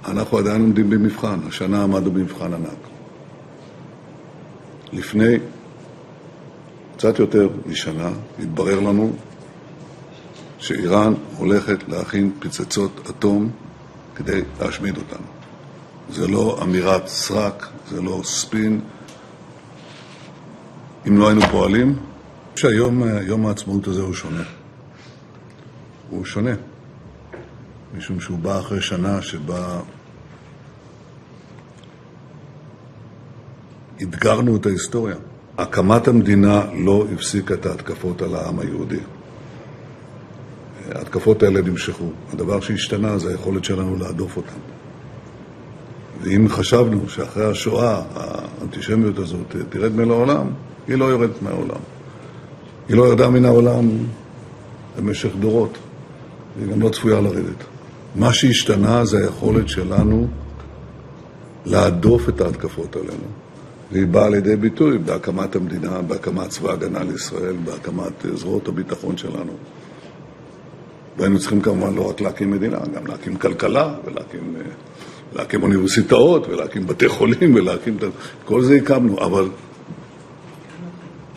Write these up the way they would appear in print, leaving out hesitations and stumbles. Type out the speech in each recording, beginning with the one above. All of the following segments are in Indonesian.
אנחנו עדיין עומדים במבחן, השנה עמדנו במבחן ענק. לפני קצת יותר משנה התברר לנו שאיראן הולכת להכין פצצות אטום כדי להשמיד אותנו. זה לא אמירת סרק, זה לא ספין. אם לא היינו פועלים, שהיום יום העצמאות הזה הוא שונה. הוא שונה. משום שהוא בא אחרי שנה שבה אתגרנו את ההיסטוריה. הקמת המדינה לא הפסיקה את ההתקפות על העם היהודי. ההתקפות האלה נמשכו. הדבר שהשתנה זה היכולת שלנו להדוף אותם. ואם חשבנו שאחרי השואה האנטישמיות הזאת תרד מן העולם, היא לא יורדת מהעולם. היא לא ירדה מן העולם במשך דורות. והיא גם לא צפויה לרדת. מה שהשתנה זה היכולת שלנו להדוף את ההתקפות עלינו. והיא באה לידי ביטוי בהקמת המדינה, בהקמת צבא הגנה לישראל, בהקמת זרועות הביטחון שלנו. והיינו צריכים כמובן לא רק להקים מדינה, גם להקים כלכלה, ולהקים אוניברסיטאות, ולהקים בתי חולים, ולהקים... כל זה הקמנו, אבל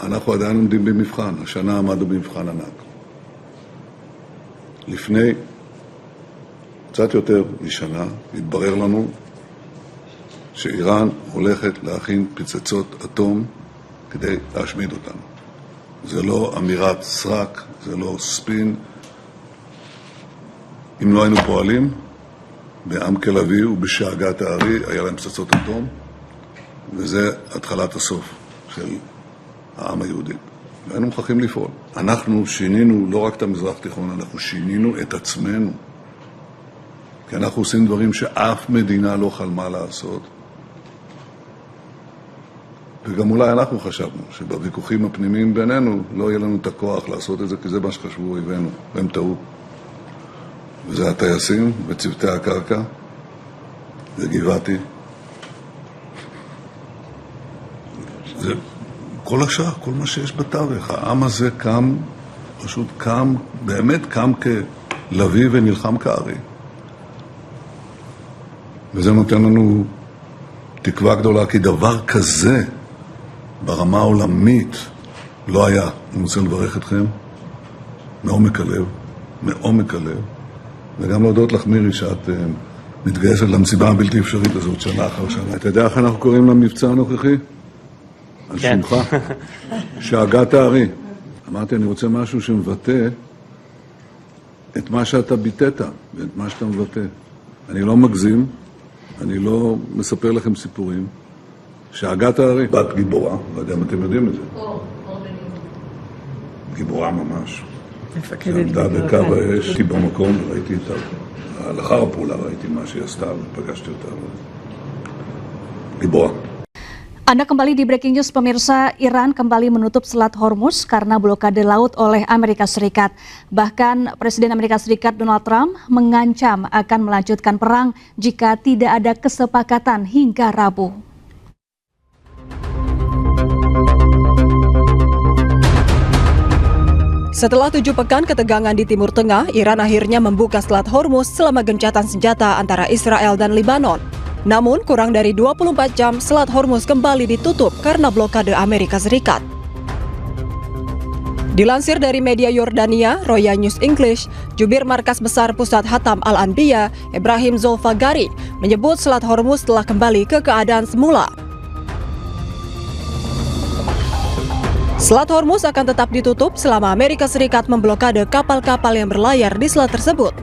אנחנו עדיין עומדים במבחן. השנה עמדנו במבחן ענק. לפני קצת יותר משנה התברר לנו שאיראן הולכת להכין פצצות אטום כדי להשמיד אותנו. זה לא אמירת סרק, זה לא ספין. אם לא היינו פועלים, בעם כלבי ובשאגת הארי היה להם פצצות אטום, וזה התחלת הסוף של העם היהודי. והיינו מוכרחים לפעול. אנחנו שינינו לא רק את המזרח תיכון, אנחנו שינינו את עצמנו. כי אנחנו עושים דברים שאף מדינה לא חלמה לעשות. וגם אולי אנחנו חשבנו שבוויכוחים הפנימיים בינינו לא יהיה לנו את הכוח לעשות את זה, כי זה מה שחשבו אויבינו, והם טעו. וזה הטייסים וצוותי הקרקע, וגבעתי. זה כל השאר, כל מה שיש בתווך. העם הזה קם, פשוט קם, באמת קם כלוי ונלחם כארי. וזה נותן לנו תקווה גדולה, כי דבר כזה ברמה העולמית לא היה. אני רוצה לברך אתכם מעומק הלב, מעומק הלב, וגם להודות לך מירי שאת מתגייסת למסיבה הבלתי אפשרית הזאת שנה אחר שנה. אתה יודע איך אנחנו קוראים למבצע הנוכחי? על שמך? שאגת הארי. אמרתי, אני רוצה משהו שמבטא את מה שאתה ביטאת ואת מה שאתה מבטא. אני לא מגזים, אני לא מספר לכם סיפורים. שאגת הארי, בת גיבורה, לא יודע אם אתם יודעים את זה. גיבורה ממש. שעמדה בקו האש, הייתי במקום וראיתי אותה. לאחר הפעולה ראיתי מה שהיא עשתה ופגשתי אותה. גיבורה. Anda kembali di Breaking News, pemirsa. Iran kembali menutup Selat Hormuz karena blokade laut oleh Amerika Serikat. Bahkan Presiden Amerika Serikat Donald Trump mengancam akan melanjutkan perang jika tidak ada kesepakatan hingga Rabu. Setelah 7 pekan ketegangan di Timur Tengah, Iran akhirnya membuka Selat Hormuz selama gencatan senjata antara Israel dan Lebanon. Namun, kurang dari 24 jam, Selat Hormuz kembali ditutup karena blokade Amerika Serikat. Dilansir dari media Yordania, Roya News English, jubir Markas Besar Pusat Hatam Al-Anbiya, Ibrahim Zolfagari, menyebut Selat Hormuz telah kembali ke keadaan semula. Selat Hormuz akan tetap ditutup selama Amerika Serikat memblokade kapal-kapal yang berlayar di selat tersebut.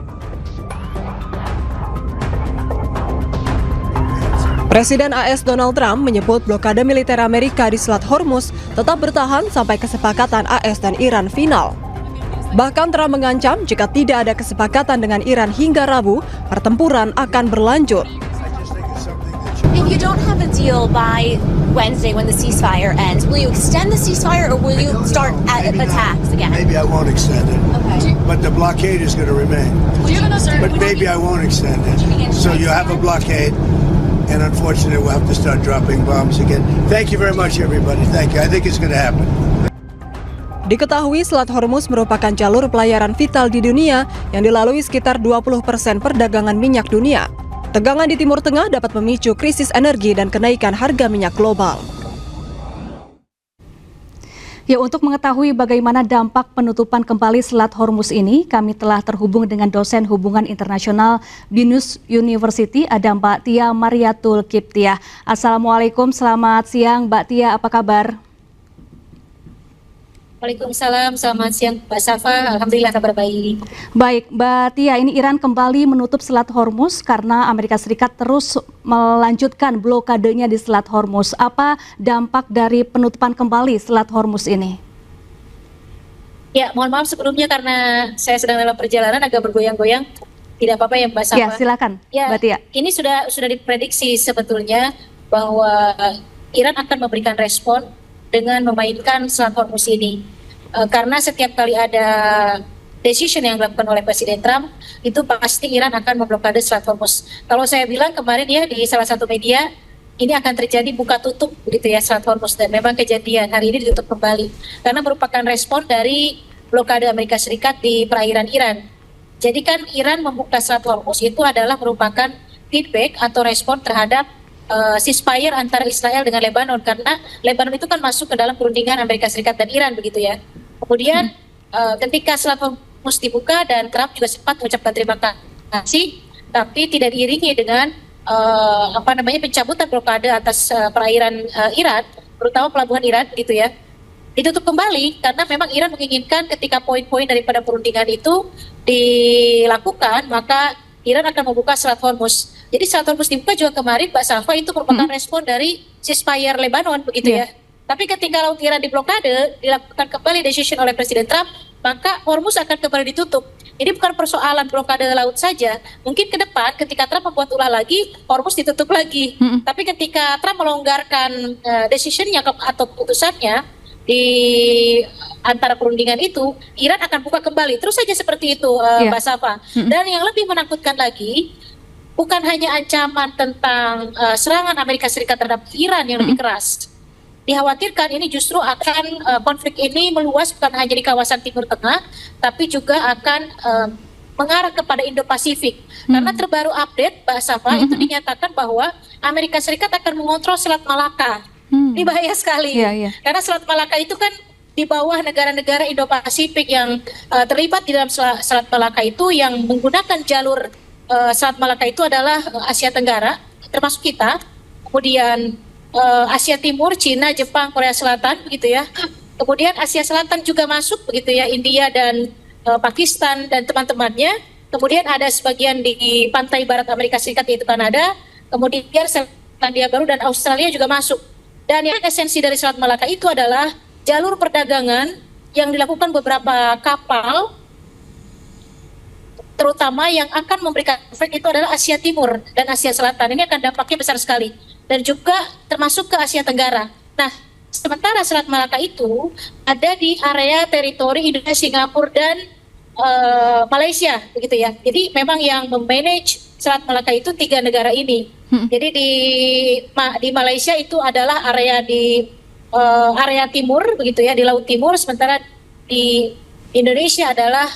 Presiden AS Donald Trump menyebut blokade militer Amerika di Selat Hormuz tetap bertahan sampai kesepakatan AS dan Iran final. Bahkan Trump mengancam jika tidak ada kesepakatan dengan Iran hingga Rabu, pertempuran akan berlanjut. If you don't have a deal by Wednesday when the ceasefire ends, will you extend the ceasefire or will you start attacks again? Maybe I won't extend it. Okay. But the blockade is going to remain. But maybe I won't extend it. So you have a blockade. And unfortunately, we'll have to start dropping bombs again. Thank you very much, everybody. Thank you. I think it's going to happen. Diketahui Selat Hormuz merupakan jalur pelayaran vital di dunia yang dilalui sekitar 20% perdagangan minyak dunia. Ketegangan di Timur Tengah dapat memicu krisis energi dan kenaikan harga minyak global. Ya, untuk mengetahui bagaimana dampak penutupan kembali Selat Hormuz ini, kami telah terhubung dengan dosen hubungan internasional BINUS University, ada Mbak Tia Mariatul Kiptiah. Assalamualaikum, selamat siang Mbak Tia, apa kabar? Waalaikumsalam, selamat siang Mbak Safa, Alhamdulillah kabar baik. Baik, Mbak Tia, ini Iran kembali menutup Selat Hormuz karena Amerika Serikat terus melanjutkan blokadenya di Selat Hormuz. Apa dampak dari penutupan kembali Selat Hormuz ini? Ya, mohon maaf sebelumnya karena saya sedang dalam perjalanan agak bergoyang-goyang. Tidak apa-apa ya Mbak Safa? Ya, silakan ya, Mbak Tia. Ini sudah diprediksi sebetulnya bahwa Iran akan memberikan respon dengan memainkan Selat Hormuz ini. Karena setiap kali ada decision yang dilakukan oleh Presiden Trump, itu pasti Iran akan memblokade Selat Hormuz. Kalau saya bilang kemarin ya di salah satu media, ini akan terjadi buka tutup begitu ya Selat Hormuz, dan memang kejadian hari ini ditutup kembali. Karena merupakan respon dari blokade Amerika Serikat di perairan Iran. Jadi kan Iran membuka Selat Hormuz itu adalah merupakan feedback atau respon terhadap ceasefire antara Israel dengan Lebanon, karena Lebanon itu kan masuk ke dalam perundingan Amerika Serikat dan Iran begitu ya. Kemudian ketika Selat Hormuz dibuka dan Trump juga sempat mengucapkan terima kasih, tapi tidak diiringi dengan pencabutan blokade atas perairan Iran, terutama pelabuhan Iran gitu ya. Ditutup kembali karena memang Iran menginginkan ketika poin-poin daripada perundingan itu dilakukan, maka Iran akan membuka Selat Hormuz. Jadi Selat Hormuz dibuka juga kemarin, Mbak Safa, itu merupakan respon dari ceasefire Lebanon begitu ya. Tapi ketika laut Iran diblokade, dilakukan kembali decision oleh Presiden Trump, maka Hormuz akan kembali ditutup. Ini bukan persoalan blokade laut saja. Mungkin ke depan ketika Trump membuat ulah lagi, Hormuz ditutup lagi. Tapi ketika Trump melonggarkan decisionnya atau keputusannya di antara perundingan itu, Iran akan buka kembali. Terus saja seperti itu, Mbak Safa. Dan yang lebih menakutkan lagi, bukan hanya ancaman tentang serangan Amerika Serikat terhadap Iran yang lebih keras. Dikhawatirkan ini justru akan konflik ini meluas bukan hanya di kawasan Timur Tengah, tapi juga akan mengarah kepada Indo-Pasifik. Karena terbaru update, Mbak Safa, itu dinyatakan bahwa Amerika Serikat akan mengontrol Selat Malaka. Ini bahaya sekali, karena Selat Malaka itu kan di bawah negara-negara Indo-Pasifik yang terlibat di dalam Selat Malaka itu, yang menggunakan jalur Selat Malaka itu adalah Asia Tenggara, termasuk kita, kemudian Asia Timur, Cina, Jepang, Korea Selatan begitu ya. Kemudian Asia Selatan juga masuk begitu ya, India dan Pakistan dan teman-temannya. Kemudian ada sebagian di pantai barat Amerika Serikat yaitu Kanada. Kemudian Selandia Baru dan Australia juga masuk. Dan yang esensi dari Selat Malaka itu adalah jalur perdagangan yang dilakukan beberapa kapal, terutama yang akan memberikan efek itu adalah Asia Timur dan Asia Selatan. Ini akan dampaknya besar sekali. Dan juga termasuk ke Asia Tenggara. Nah, sementara Selat Malaka itu ada di area teritori Indonesia, Singapura, dan Malaysia, begitu ya. Jadi memang yang memanage Selat Malaka itu 3 negara ini. Jadi di Malaysia itu adalah area di area timur, begitu ya, di Laut Timur. Sementara di Indonesia adalah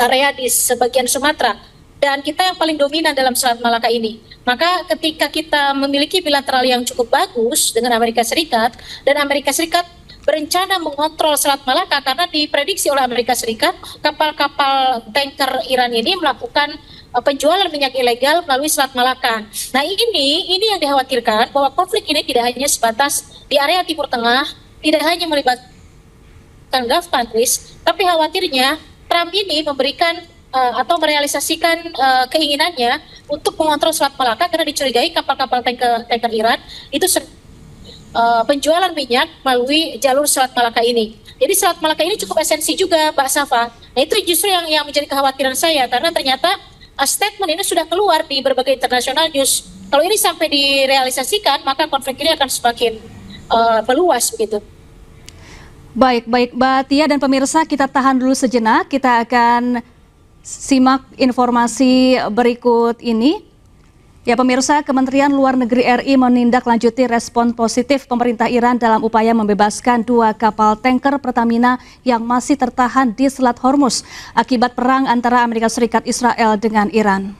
area di sebagian Sumatera. Dan kita yang paling dominan dalam Selat Malaka ini. Maka ketika kita memiliki bilateral yang cukup bagus dengan Amerika Serikat, dan Amerika Serikat berencana mengontrol Selat Malaka karena diprediksi oleh Amerika Serikat, kapal-kapal tanker Iran ini melakukan penjualan minyak ilegal melalui Selat Malaka. Nah ini yang dikhawatirkan, bahwa konflik ini tidak hanya sebatas di area Timur Tengah, tidak hanya melibatkan Gulf countries, tapi khawatirnya Trump ini memberikan atau merealisasikan keinginannya untuk mengontrol Selat Malaka karena dicurigai kapal-kapal tanker Iran itu penjualan minyak melalui jalur Selat Malaka ini. Jadi Selat Malaka ini cukup esensi juga, Mbak Safa. Nah itu justru yang menjadi kekhawatiran saya, karena ternyata statement ini sudah keluar di berbagai international news. Kalau ini sampai direalisasikan, maka konflik ini akan semakin meluas begitu. Baik Mbak Tia dan pemirsa, kita tahan dulu sejenak. Kita akan simak informasi berikut ini. Ya pemirsa, Kementerian Luar Negeri RI menindaklanjuti respon positif pemerintah Iran dalam upaya membebaskan 2 kapal tanker Pertamina yang masih tertahan di Selat Hormuz akibat perang antara Amerika Serikat Israel dengan Iran.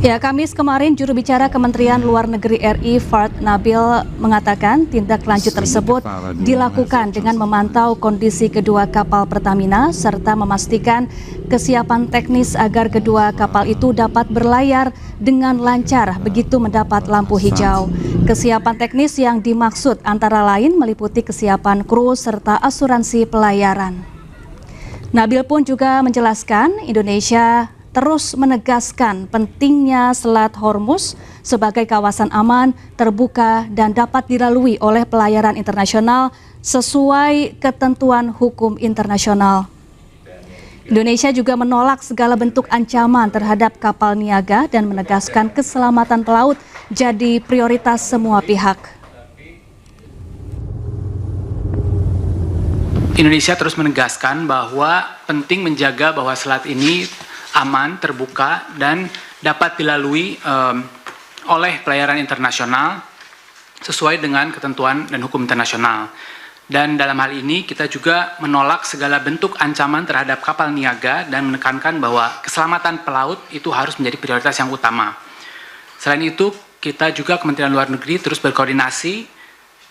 Ya, Kamis kemarin juru bicara Kementerian Luar Negeri RI Fard Nabil mengatakan tindak lanjut tersebut dilakukan dengan memantau kondisi kedua kapal Pertamina serta memastikan kesiapan teknis agar kedua kapal itu dapat berlayar dengan lancar begitu mendapat lampu hijau. Kesiapan teknis yang dimaksud antara lain meliputi kesiapan kru serta asuransi pelayaran. Nabil pun juga menjelaskan Indonesia terus menegaskan pentingnya Selat Hormuz sebagai kawasan aman, terbuka, dan dapat dilalui oleh pelayaran internasional sesuai ketentuan hukum internasional. Indonesia juga menolak segala bentuk ancaman terhadap kapal niaga dan menegaskan keselamatan pelaut jadi prioritas semua pihak. Indonesia terus menegaskan bahwa penting menjaga bahwa selat ini aman, terbuka, dan dapat dilalui oleh pelayaran internasional sesuai dengan ketentuan dan hukum internasional. Dan dalam hal ini kita juga menolak segala bentuk ancaman terhadap kapal niaga dan menekankan bahwa keselamatan pelaut itu harus menjadi prioritas yang utama. Selain itu, kita juga Kementerian Luar Negeri terus berkoordinasi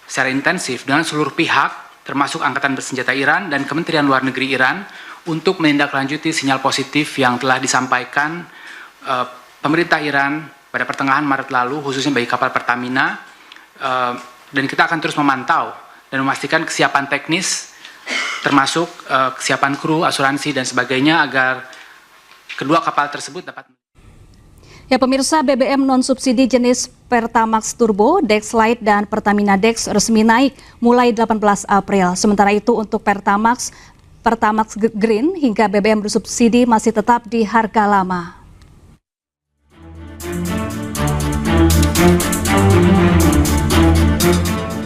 secara intensif dengan seluruh pihak, termasuk Angkatan Bersenjata Iran dan Kementerian Luar Negeri Iran, untuk menindaklanjuti sinyal positif yang telah disampaikan pemerintah Iran pada pertengahan Maret lalu, khususnya bagi kapal Pertamina, dan kita akan terus memantau dan memastikan kesiapan teknis, termasuk kesiapan kru, asuransi, dan sebagainya, agar kedua kapal tersebut dapat. Ya, pemirsa, BBM non-subsidi jenis Pertamax Turbo, Dex Lite, dan Pertamina Dex resmi naik mulai 18 April. Sementara itu untuk Pertamax Green hingga BBM bersubsidi masih tetap di harga lama.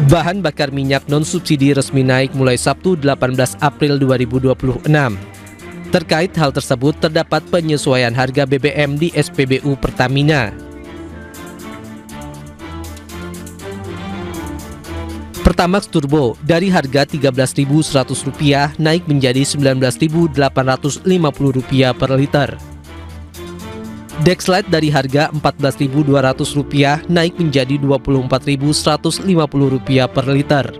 Bahan bakar minyak non-subsidi resmi naik mulai Sabtu 18 April 2026. Terkait hal tersebut terdapat penyesuaian harga BBM di SPBU Pertamina. Pertamax Turbo dari harga Rp13.100 naik menjadi Rp19.850 per liter. Dex Lite dari harga Rp14.200 naik menjadi Rp24.150 per liter.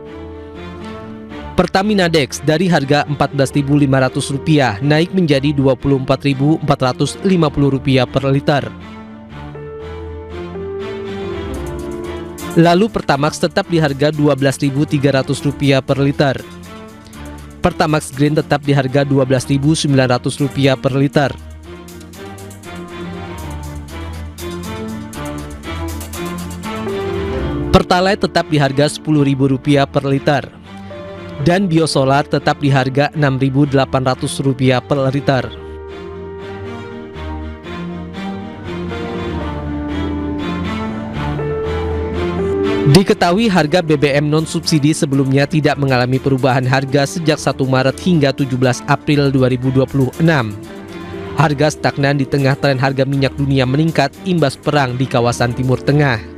Pertamina Dex dari harga Rp14.500 naik menjadi Rp24.450 per liter. Lalu Pertamax tetap di harga Rp12.300 per liter. Pertamax Green tetap di harga Rp12.900 per liter. Pertalite tetap di harga Rp10.000 per liter. Dan biosolar tetap di harga Rp6.800 per liter. Diketahui harga BBM non-subsidi sebelumnya tidak mengalami perubahan harga sejak 1 Maret hingga 17 April 2026. Harga stagnan di tengah tren harga minyak dunia meningkat imbas perang di kawasan Timur Tengah.